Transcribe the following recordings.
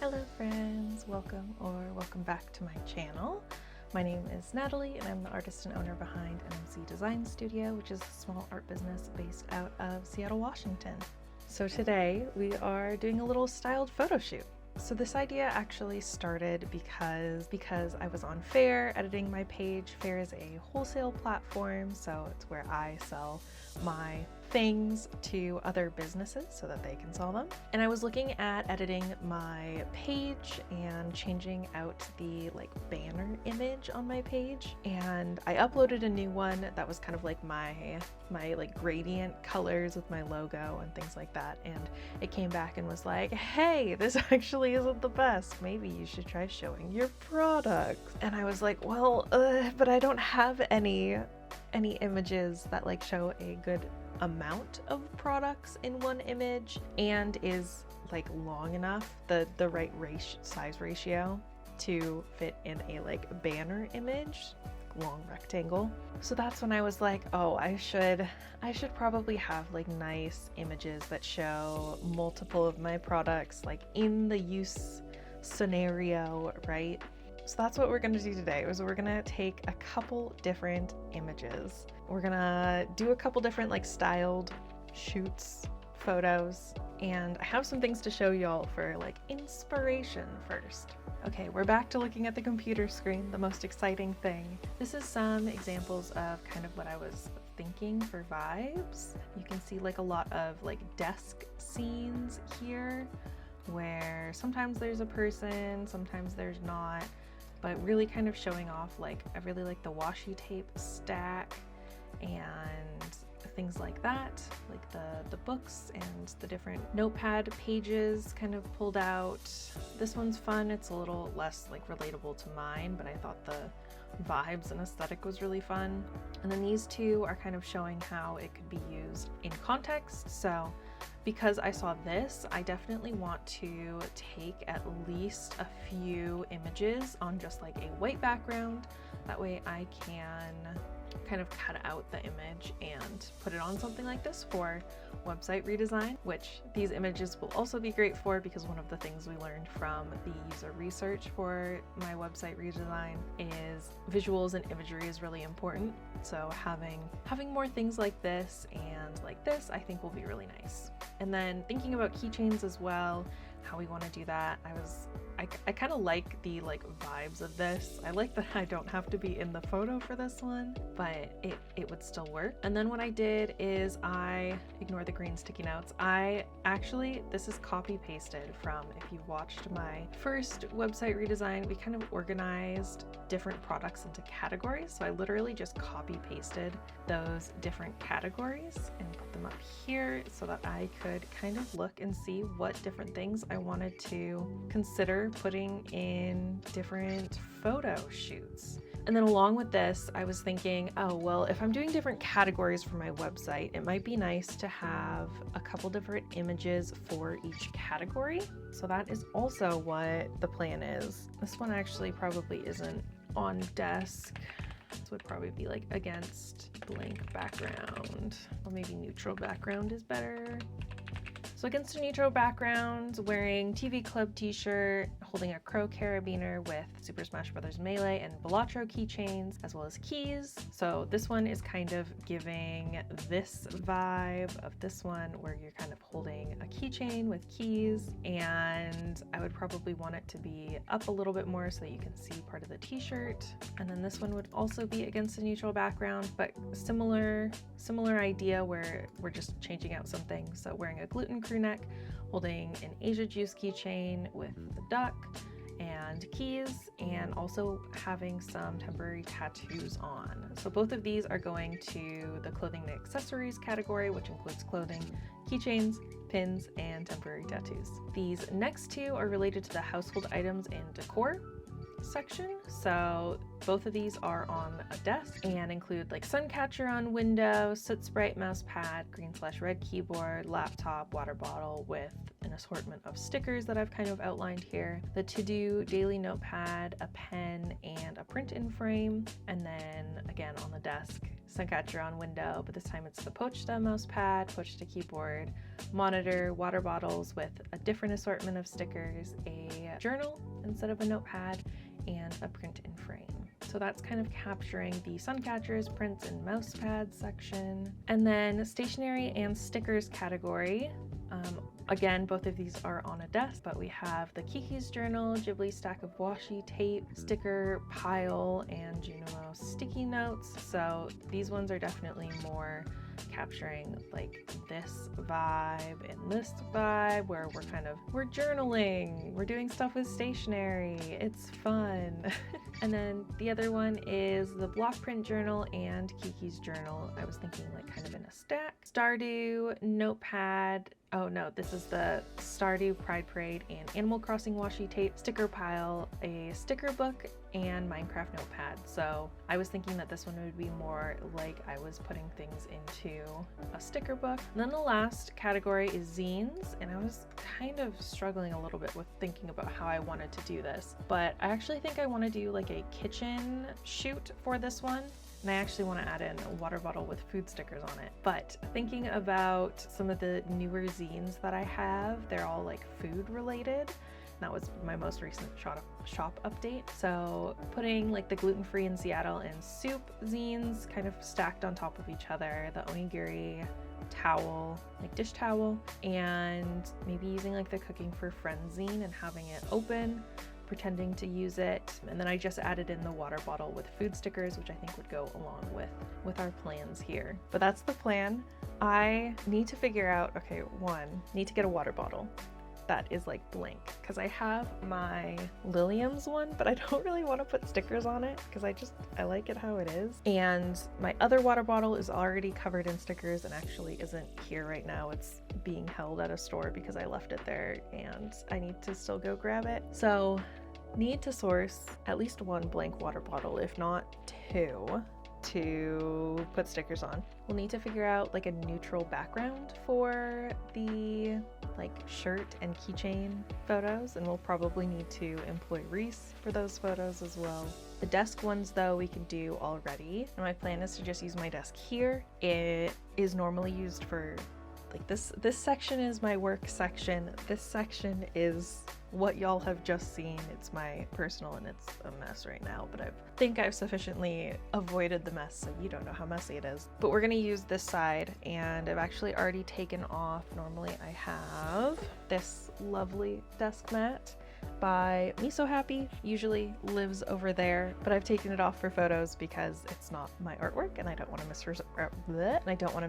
Hello friends, welcome back to my channel. My name is Natalie and I'm the artist and owner behind NMC Design Studio, which is a small art business based out of Seattle, Washington. So today we are doing a little styled photo shoot. So this idea actually started because I was on Faire editing my page. Faire is a wholesale platform, so it's where I sell my things to other businesses so that they can sell them. And I was looking at editing my page and changing out the banner image on my page, and I uploaded a new one that was kind of like my gradient colors with my logo and things like that, and it came back and was like, hey, this actually isn't the best, maybe you should try showing your products. And I was like, well, but I don't have any images that show a good amount of products in one image and is long enough, the right size ratio to fit in a banner image, long rectangle. So that's when I was like, oh, I should probably have nice images that show multiple of my products in the use scenario, right? So that's what we're gonna do today, is we're gonna take a couple different images. We're gonna do a couple different styled shoots, photos, and I have some things to show y'all for inspiration first. Okay, we're back to looking at the computer screen, the most exciting thing. This is some examples of kind of what I was thinking for vibes. You can see a lot of desk scenes here, where sometimes there's a person, sometimes there's not, but really kind of showing off I really like the washi tape stack and things like that, the books and the different notepad pages kind of pulled out. This one's fun. It's a little less relatable to mine, but I thought the vibes and aesthetic was really fun. And then these two are kind of showing how it could be used in context. So because I saw this, I definitely want to take at least a few images on just a white background. That way I can kind of cut out the image and put it on something like this for website redesign, which these images will also be great for, because one of the things we learned from the user research for my website redesign is visuals and imagery is really important. So having more things like this and like this, I think will be really nice. And then thinking about keychains as well, how we want to do that. I kind of like the vibes of this. I like that I don't have to be in the photo for this one, but it would still work. And then what I did is I ignore the green sticky notes. This is copy pasted from, if you've watched my first website redesign, we kind of organized different products into categories. So I literally just copy pasted those different categories and put them up here so that I could kind of look and see what different things I wanted to consider putting in different photo shoots. And then along with this, I was thinking, oh, well, if I'm doing different categories for my website, it might be nice to have a couple different images for each category. So that is also what the plan is. This one actually probably isn't on desk. This would probably be against blank background, or maybe neutral background is better. So against a neutral background, wearing TV Club t-shirt, holding a Crow carabiner with Super Smash Bros. Melee and Balatro keychains, as well as keys. So this one is kind of giving this vibe of this one, where you're kind of holding a keychain with keys, and I would probably want it to be up a little bit more so that you can see part of the t-shirt. And then this one would also be against a neutral background, but similar idea, where we're just changing out some things. So wearing a gluten crew neck, holding an Asia Juice keychain with the duck and keys, and also having some temporary tattoos on. So both of these are going to the clothing and accessories category, which includes clothing, keychains, pins, and temporary tattoos. These next two are related to the household items and decor section. So both of these are on a desk and include sun catcher on window, soot sprite mouse pad, green/red keyboard, laptop, water bottle with an assortment of stickers that I've kind of outlined here, the to-do daily notepad, a pen, and and a print-in frame. And then again on the desk, Suncatcher on window, but this time it's the Pochta mouse pad, Pochta keyboard, monitor, water bottles with a different assortment of stickers, a journal instead of a notepad, and a print-in frame. So that's kind of capturing the Suncatchers, prints, and mouse pads section. And then stationery and stickers category. Again, both of these are on a desk, but we have the Kiki's Journal, Ghibli stack of washi tape, sticker pile, and Junimo sticky notes. So these ones are definitely more capturing like this vibe and this vibe where we're journaling, we're doing stuff with stationery, it's fun. And then the other one is the block print journal and Kiki's Journal. I was thinking like kind of in a stack. Stardew, notepad. Oh no, this is the Stardew Pride Parade and Animal Crossing washi tape, sticker pile, a sticker book, and Minecraft notepad. So I was thinking that this one would be more like I was putting things into a sticker book. And then the last category is zines, and I was kind of struggling a little bit with thinking about how I wanted to do this, but I actually think I want to do like a kitchen shoot for this one. And I actually want to add in a water bottle with food stickers on it. But thinking about some of the newer zines that I have, they're all like food related. That was my most recent shop update. So putting like the gluten-free in Seattle and soup zines kind of stacked on top of each other, the onigiri towel, like dish towel, and maybe using like the Cooking for Friends zine and having it open, pretending to use it. And then I just added in the water bottle with food stickers, which I think would go along with our plans here. But that's the plan. I need to figure out, okay, need to get a water bottle that is like blank, because I have my Lilium's one, but I don't really want to put stickers on it because I like it how it is. And my other water bottle is already covered in stickers and actually isn't here right now. It's being held at a store because I left it there and I need to still go grab it. So need to source at least one blank water bottle, if not two, to put stickers on. We'll need to figure out like a neutral background for the like shirt and keychain photos, and we'll probably need to employ Reese for those photos as well. The desk ones though we can do already, and my plan is to just use my desk here. It is normally used for like this section is my work section. This section is what y'all have just seen. It's my personal and it's a mess right now, but I think I've sufficiently avoided the mess so you don't know how messy it is. But we're gonna use this side, and I've actually already taken off. Normally I have this lovely desk mat by Me So Happy, usually lives over there, but I've taken it off for photos because it's not my artwork and I don't want to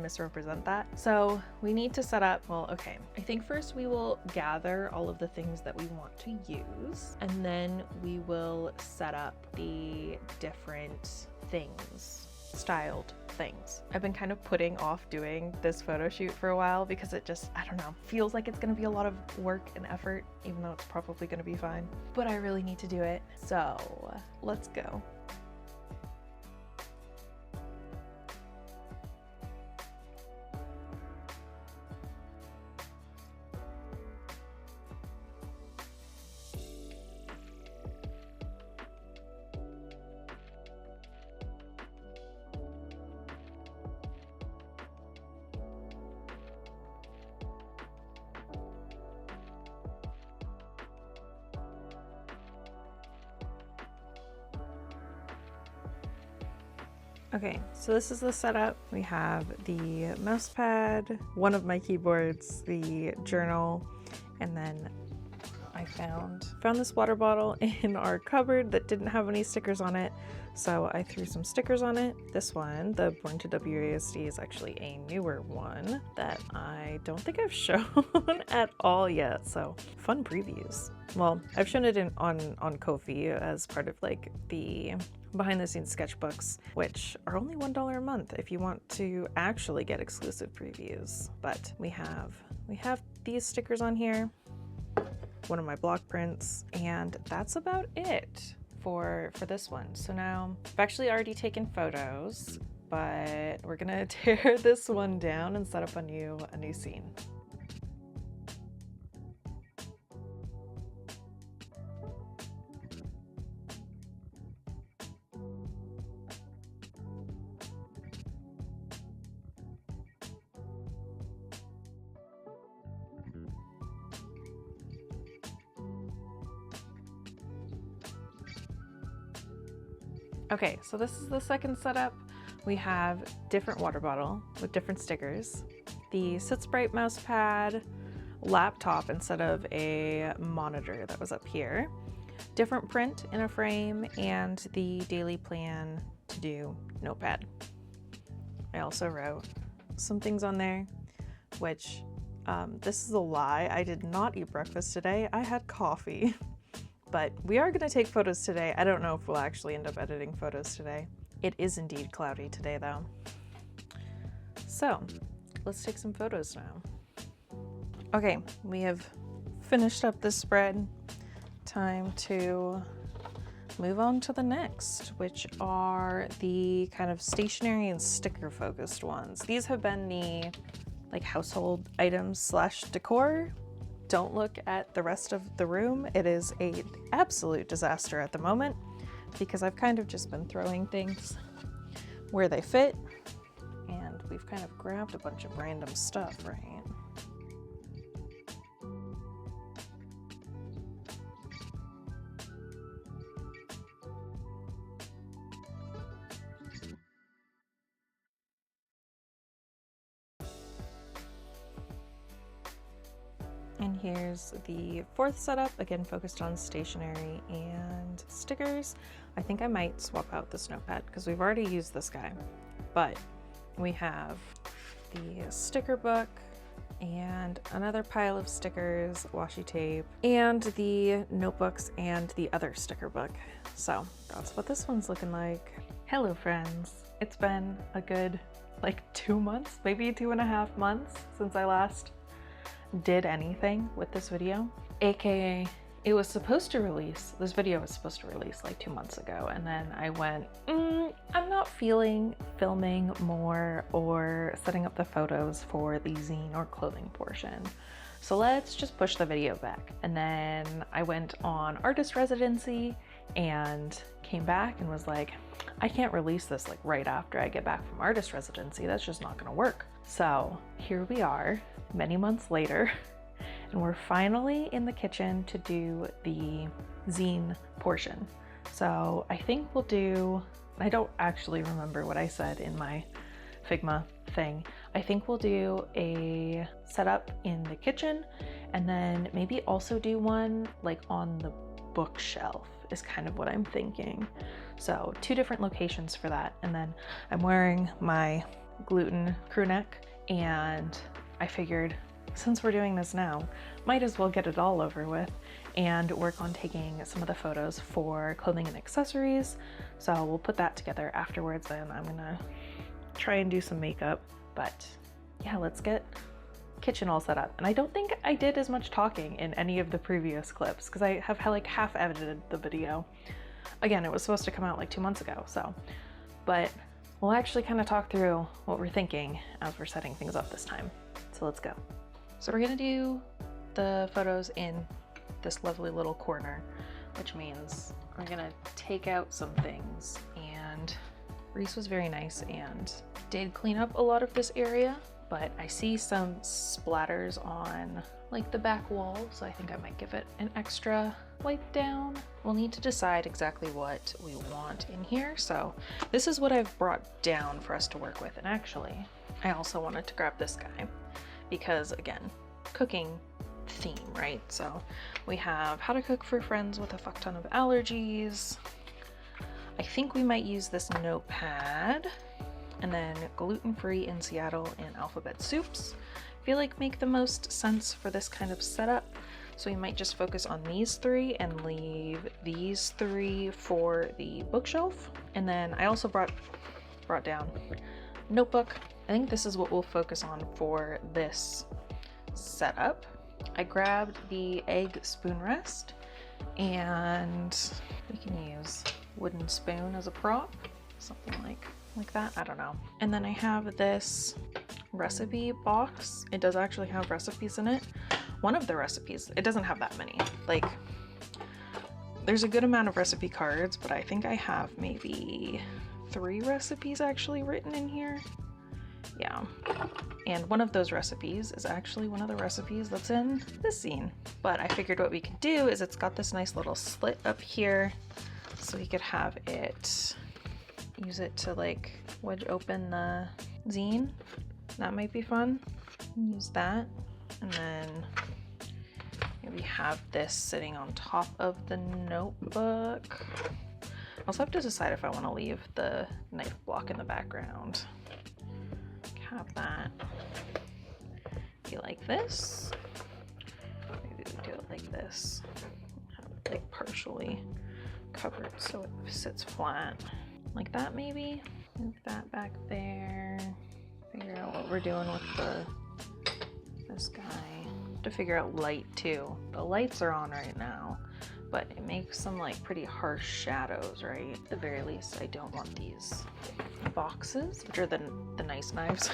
misrepresent that. So we need to set up, well, okay, I think first we will gather all of the things that we want to use, and then we will set up the different things, styled things. I've been kind of putting off doing this photo shoot for a while because it just, I don't know, feels like it's gonna be a lot of work and effort, even though it's probably gonna be fine. But I really need to do it. So let's go. Okay, so this is the setup. We have the mouse pad, one of my keyboards, the journal, and then I found this water bottle in our cupboard that didn't have any stickers on it, so I threw some stickers on it. This one, the Born to WASD, is actually a newer one that I don't think I've shown at all yet, so fun previews. Well, I've shown it on Ko-fi as part of like the behind the scenes sketchbooks, which are only $1 a month if you want to actually get exclusive previews. But we have these stickers on here, one of my block prints, and that's about it for this one. So now I've actually already taken photos, but we're gonna tear this one down and set up a new scene. Okay, so this is the second setup. We have different water bottle with different stickers, the Sit Sprite mouse pad, laptop instead of a monitor that was up here, different print in a frame, and the daily plan to do notepad. I also wrote some things on there, which this is a lie. I did not eat breakfast today. I had coffee. But we are going to take photos today. I don't know if we'll actually end up editing photos today. It is indeed cloudy today though. So let's take some photos now. Okay, we have finished up this spread. Time to move on to the next, which are the kind of stationery and sticker focused ones. These have been the like household items slash decor. Don't look at the rest of the room. It is an absolute disaster at the moment because I've kind of just been throwing things where they fit, and we've kind of grabbed a bunch of random stuff, right? And here's the fourth setup, again focused on stationery and stickers. I think I might swap out this notepad because we've already used this guy, but we have the sticker book and another pile of stickers, washi tape, and the notebooks and the other sticker book. So that's what this one's looking like. Hello friends. It's been a good like 2 months, maybe 2.5 months since I last did anything with this video, aka it was supposed to release, this video was supposed to release like 2 months ago, and then I went, I'm not feeling filming more or setting up the photos for the zine or clothing portion, so let's just push the video back. And then I went on artist residency and came back and was like, I can't release this like right after I get back from artist residency, that's just not gonna work. So here we are many months later, and we're finally in the kitchen to do the zine portion. So I think we'll do, I don't actually remember what I said in my Figma thing. I think we'll do a setup in the kitchen and then maybe also do one like on the bookshelf is kind of what I'm thinking. So 2 different locations for that. And then I'm wearing my gluten crew neck, and I figured since we're doing this now, might as well get it all over with and work on taking some of the photos for clothing and accessories. So we'll put that together afterwards, and I'm gonna try and do some makeup. But yeah, let's get kitchen all set up. And I don't think I did as much talking in any of the previous clips because I have like half edited the video. Again, it was supposed to come out like 2 months ago, so, but we'll actually kind of talk through what we're thinking as we're setting things up this time. So let's go. So we're gonna do the photos in this lovely little corner, which means I'm gonna take out some things, and Reese was very nice and did clean up a lot of this area, but I see some splatters on like the back wall, so I think I might give it an extra wipe down. We'll need to decide exactly what we want in here. So this is what I've brought down for us to work with. And actually, I also wanted to grab this guy because, again, cooking theme, right? So we have how to cook for friends with a fuck ton of allergies. I think we might use this notepad, and then gluten-free in Seattle and alphabet soups. I feel like make the most sense for this kind of setup. So we might just focus on these 3 and leave these 3 for the bookshelf. And then I also brought down notebook. I think this is what we'll focus on for this setup. I grabbed the egg spoon rest, and we can use wooden spoon as a prop, something like that, I don't know. And then I have this recipe box. It does actually have recipes in it. One of the recipes, it doesn't have that many. Like, there's a good amount of recipe cards, but I think I have maybe 3 recipes actually written in here. Yeah. And one of those recipes is actually one of the recipes that's in this zine. But I figured what we could do is it's got this nice little slit up here, so we could have it use it to like wedge open the zine. That might be fun. Use that, and then maybe have this sitting on top of the notebook. I also have to decide if I want to leave the knife block in the background. Have that be like this. Maybe we do it like this. Have it like partially covered so it sits flat. Like that maybe. Move that back there. Figure out what we're doing with this guy. To figure out light too. The lights are on right now, but it makes some like pretty harsh shadows, right? At the very least, I don't want these boxes, which are the nice knives,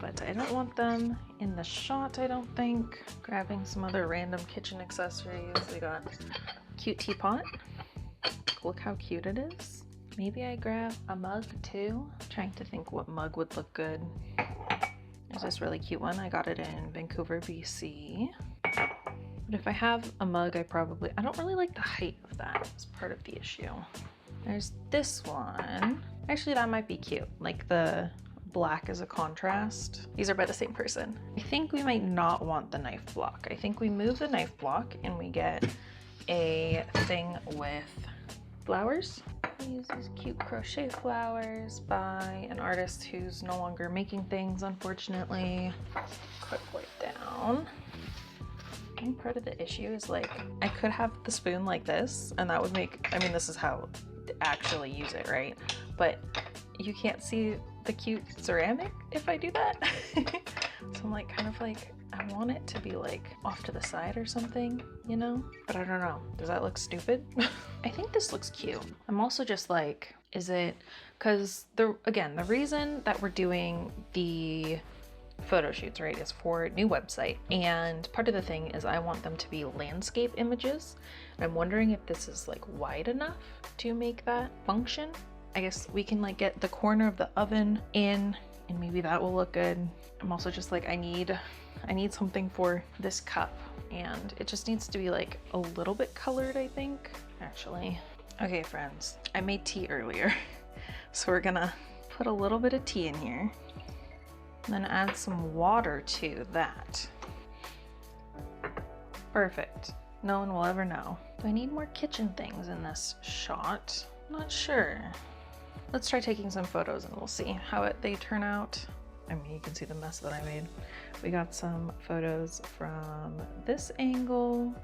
but I don't want them in the shot, I don't think. Grabbing some other random kitchen accessories. We got cute teapot. Look how cute it is. Maybe I grab a mug too. Trying to think what mug would look good. There's this really cute one. I got it in Vancouver, BC. But if I have a mug, I don't really like the height of that. It's part of the issue. There's this one. Actually, that might be cute. Like the black as a contrast. These are by the same person. I think we might not want the knife block. I think we move the knife block and we get a thing with flowers. I use these cute crochet flowers by an artist who's no longer making things, unfortunately. Quick wipe down. I think part of the issue is like, I could have the spoon like this and that would make, I mean, this is how to actually use it, right? But you can't see the cute ceramic if I do that. So I'm like, kind of like, I want it to be like off to the side or something, you know? But I don't know. Does that look stupid? I think this looks cute. I'm also just like, is it, because the reason that we're doing the photo shoots, right, is for a new website. And part of the thing is I want them to be landscape images. And I'm wondering if this is like wide enough to make that function. I guess we can like get the corner of the oven in and maybe that will look good. I'm also just like, I need something for this cup and it just needs to be like a little bit colored, I think, actually. Okay, friends, I made tea earlier. So we're gonna put a little bit of tea in here and then add some water to that. Perfect. No one will ever know. Do I need more kitchen things in this shot? Not sure. Let's try taking some photos and we'll see how they turn out. I mean, you can see the mess that I made. We got some photos from this angle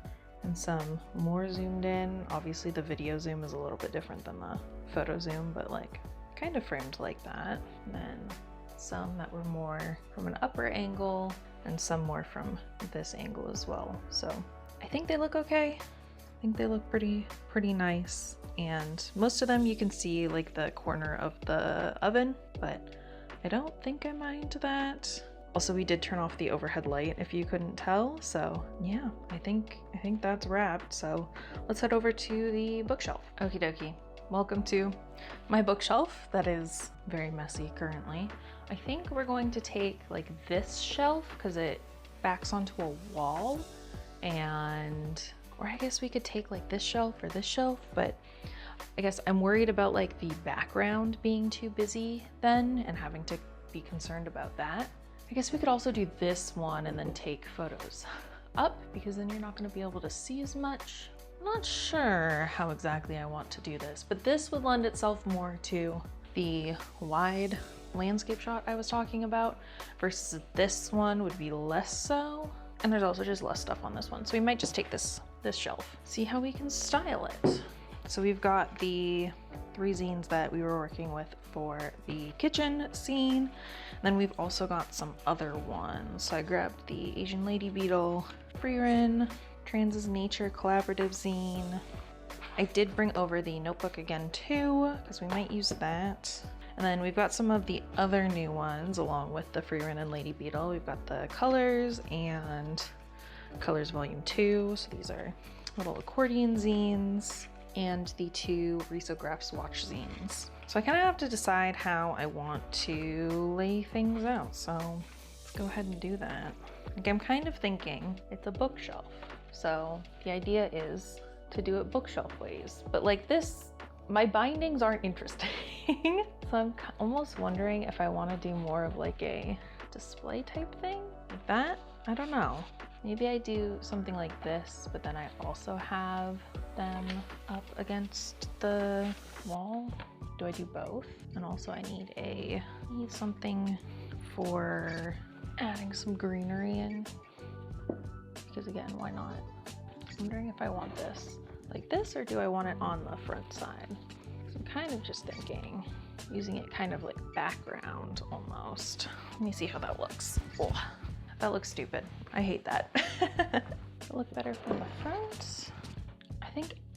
and some more zoomed in. Obviously the video zoom is a little bit different than the photo zoom, but like kind of framed like that. And then some that were more from an upper angle and some more from this angle as well. So I think they look okay. I think they look pretty nice. And most of them you can see like the corner of the oven, but I don't think I mind that. Also, we did turn off the overhead light if you couldn't tell. So yeah, I think that's wrapped. So let's head over to the bookshelf. Okie dokie. Welcome to my bookshelf that is very messy currently. I think we're going to take like this shelf because it backs onto a wall, or I guess we could take like this shelf or this shelf, but I guess I'm worried about like the background being too busy then and having to be concerned about that. I guess we could also do this one and then take photos up because then you're not going to be able to see as much. I'm not sure how exactly I want to do this, but this would lend itself more to the wide landscape shot I was talking about versus this one would be less so. And there's also just less stuff on this one. So we might just take this shelf, see how we can style it. So we've got the 3 zines that we were working with for the kitchen scene. And then we've also got some other ones. So I grabbed the Asian Lady Beetle, Freerin, Trans's Nature collaborative zine. I did bring over the notebook again too, because we might use that. And then we've got some of the other new ones along with the Freerin and Lady Beetle. We've got the Colors and Colors Volume 2. So these are little accordion zines and the 2 Risograph swatch zines. So I kind of have to decide how I want to lay things out. So let's go ahead and do that. Like, I'm kind of thinking it's a bookshelf. So the idea is to do it bookshelf ways, but like this my bindings aren't interesting. So I'm almost wondering if I want to do more of like a display type thing like that. I don't know. Maybe I do something like this, but then I also have them up against the wall. Do I do both? And also I need something for adding some greenery in, because again, why not? I'm wondering if I want this like this, or do I want it on the front side? So I'm kind of just thinking using it kind of like background almost. Let me see how that looks. Oh, that looks stupid. I hate that. Does it look better from the front?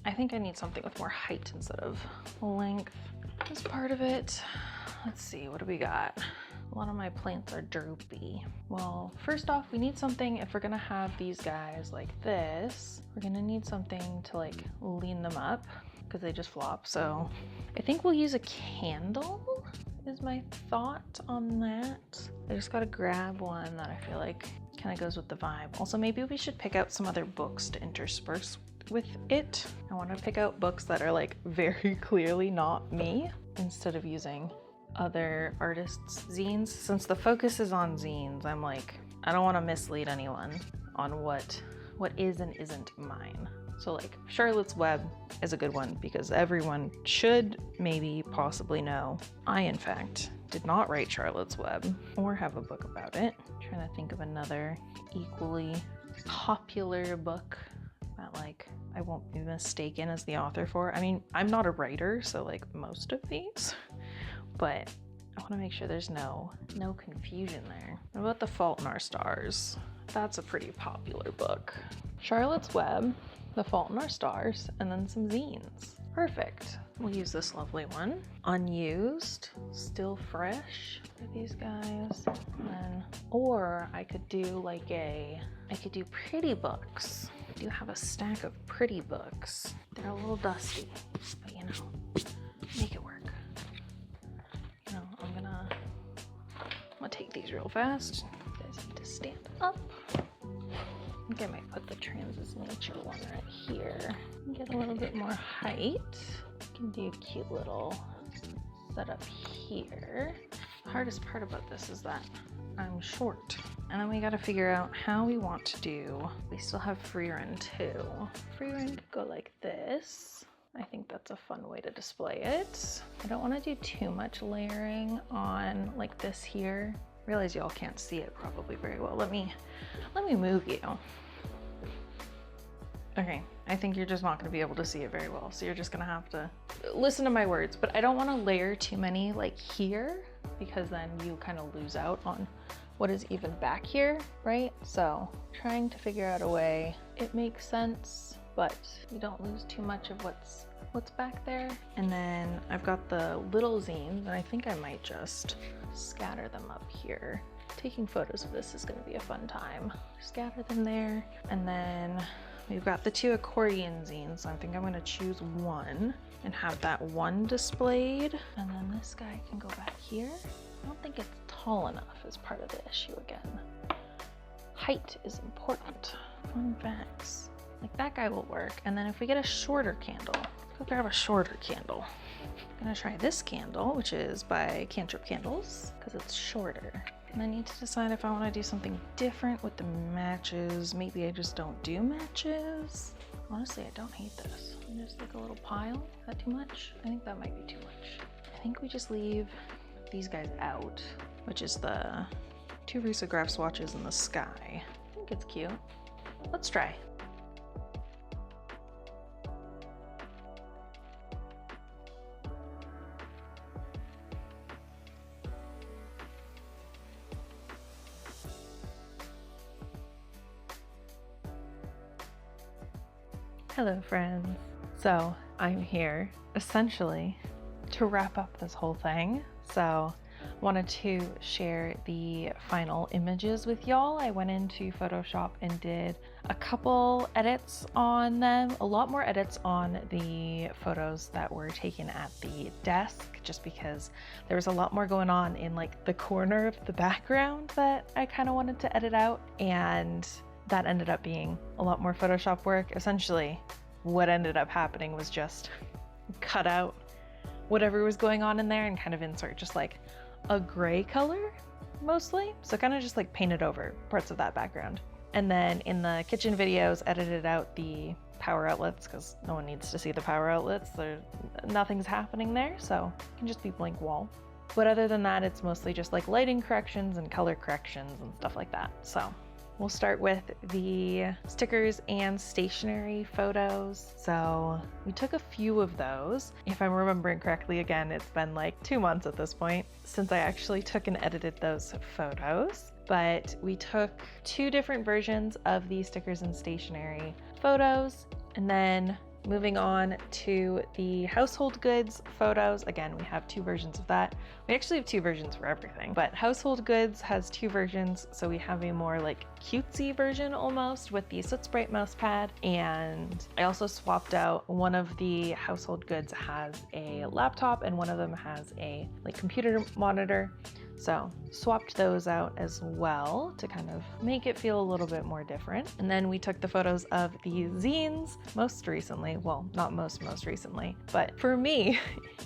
I think I need something with more height instead of length as part of it. Let's see, what do we got? A lot of my plants are droopy. Well, first off, we need something, if we're gonna have these guys like this, we're gonna need something to like lean them up because they just flop. So I think we'll use a candle is my thought on that. I just gotta grab one that I feel like kind of goes with the vibe. Also, maybe we should pick out some other books to intersperse with it. I want to pick out books that are like very clearly not me instead of using other artists' zines. Since the focus is on zines, I'm like, I don't want to mislead anyone on what is and isn't mine. So like Charlotte's Web is a good one because everyone should maybe possibly know I in fact did not write Charlotte's Web or have a book about it. I'm trying to think of another equally popular book that like I won't be mistaken as the author for. I mean, I'm not a writer, so like most of these, but I want to make sure there's no confusion there. What about The Fault in Our Stars? That's a pretty popular book. Charlotte's Web, The Fault in Our Stars, and then some zines. Perfect. We'll use this lovely one. Unused, still fresh for these guys. And then, or I could do pretty books. I do have a stack of pretty books. They're a little dusty, but you know, make it work. You know, I'm gonna take these real fast. You guys need to stand up. I think I might put the Trans's Nature one right here. Get a little bit more height. Can do a cute little setup here. The hardest part about this is that I'm short. And then we gotta figure out how we want to do. We still have free run too. Free run could go like this. I think that's a fun way to display it. I don't want to do too much layering on like this here. Realize y'all can't see it probably very well. Let me move you. Okay, I think you're just not going to be able to see it very well, so you're just going to have to listen to my words. But I don't want to layer too many like here, because then you kind of lose out on what is even back here, right? So trying to figure out a way it makes sense, but you don't lose too much of what's back there. And then I've got the little zines, and I think I might just scatter them up here. Taking photos of this is going to be a fun time. Scatter them there, and then we've got the 2 accordion zines. So I think I'm going to choose one and have that one displayed, and then this guy can go back here. I don't think it's tall enough as part of the issue again. Height is important. Fun facts. Like that guy will work. And then if we get a shorter candle, go grab a shorter candle. I'm gonna try this candle, which is by Cantrip Candles, because it's shorter. And I need to decide if I want to do something different with the matches. Maybe I just don't do matches. Honestly, I don't hate this. Just like a little pile. Is that too much? I think that might be too much. I think we just leave these guys out, which is the 2 risograph swatches in the sky. I think it's cute. Let's try. Hello friends. So I'm here essentially to wrap up this whole thing. So wanted to share the final images with y'all. I went into Photoshop and did a couple edits on them, a lot more edits on the photos that were taken at the desk, just because there was a lot more going on in like the corner of the background that I kind of wanted to edit out, and that ended up being a lot more Photoshop work. Essentially, what ended up happening was just cut out whatever was going on in there and kind of insert just like a gray color mostly. So kind of just like painted over parts of that background. And then in the kitchen videos, edited out the power outlets because no one needs to see the power outlets. Nothing's happening there, so it can just be blank wall. But other than that, it's mostly just like lighting corrections and color corrections and stuff like that. So we'll start with the stickers and stationery photos. So we took a few of those. If I'm remembering correctly, again, it's been like 2 months at this point since I actually took and edited those photos. But we took 2 different versions of the stickers and stationery photos, and then moving on to the household goods photos. Again, we have 2 versions of that. We actually have 2 versions for everything, but household goods has 2 versions. So we have a more like cutesy version almost with the Soot Sprite mouse pad. And I also swapped out one of the household goods has a laptop and one of them has a like computer monitor. So swapped those out as well to kind of make it feel a little bit more different. And then we took the photos of the zines most recently. Well, not most recently, but for me,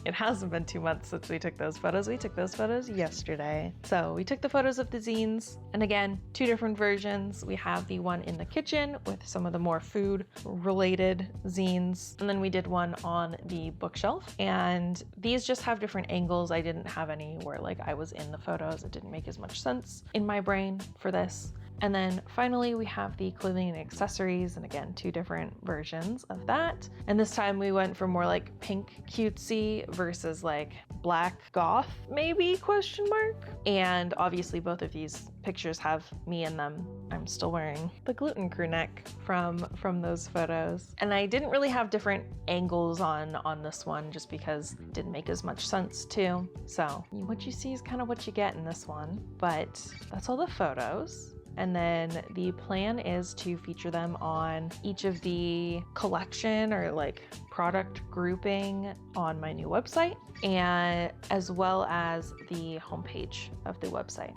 it hasn't been 2 months since we took those photos. We took those photos yesterday. So we took the photos of the zines, and again, 2 different versions. We have the one in the kitchen with some of the more food related zines. And then we did one on the bookshelf, and these just have different angles. I didn't have any where like I was in the photos. It didn't make as much sense in my brain for this. And then finally we have the clothing and accessories, and again 2 different versions of that. And this time we went for more like pink cutesy versus like black goth maybe question mark. And obviously both of these pictures have me in them. I'm still wearing the gluten crew neck from those photos. And I didn't really have different angles on this one just because it didn't make as much sense too. So what you see is kind of what you get in this one, but that's all the photos. And then the plan is to feature them on each of the collection or like product grouping on my new website, and as well as the homepage of the website,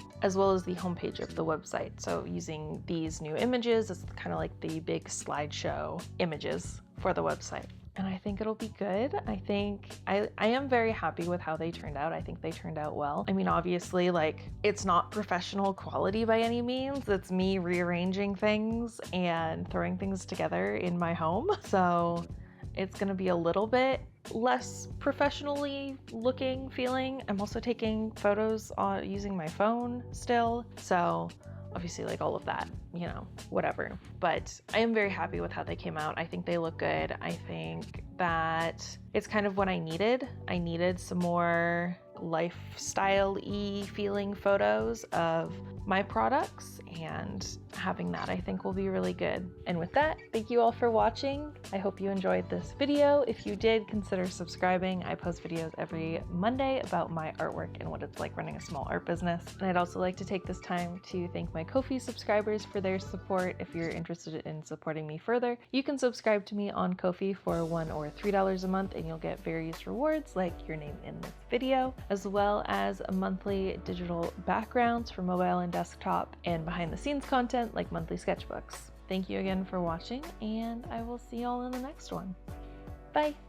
So using these new images, it's kind of like the big slideshow images for the website. And I think it'll be good. I think I am very happy with how they turned out. I think they turned out well. I mean, obviously, like, it's not professional quality by any means. It's me rearranging things and throwing things together in my home. So it's gonna be a little bit less professionally looking feeling. I'm also taking photos using my phone still. So obviously like all of that, you know, whatever. But I am very happy with how they came out. I think they look good. I think that it's kind of what I needed. I needed some more lifestyle-y feeling photos of my products, and having that I think will be really good. And with that, thank you all for watching. I hope you enjoyed this video. If you did, consider subscribing. I post videos every Monday about my artwork and what it's like running a small art business. And I'd also like to take this time to thank my Ko-fi subscribers for their support. If you're interested in supporting me further, you can subscribe to me on Ko-fi for $1 or $3 a month, and you'll get various rewards like your name in this video, as well as monthly digital backgrounds for mobile and desktop, and behind the scenes content like monthly sketchbooks. Thank you again for watching, and I will see y'all in the next one. Bye!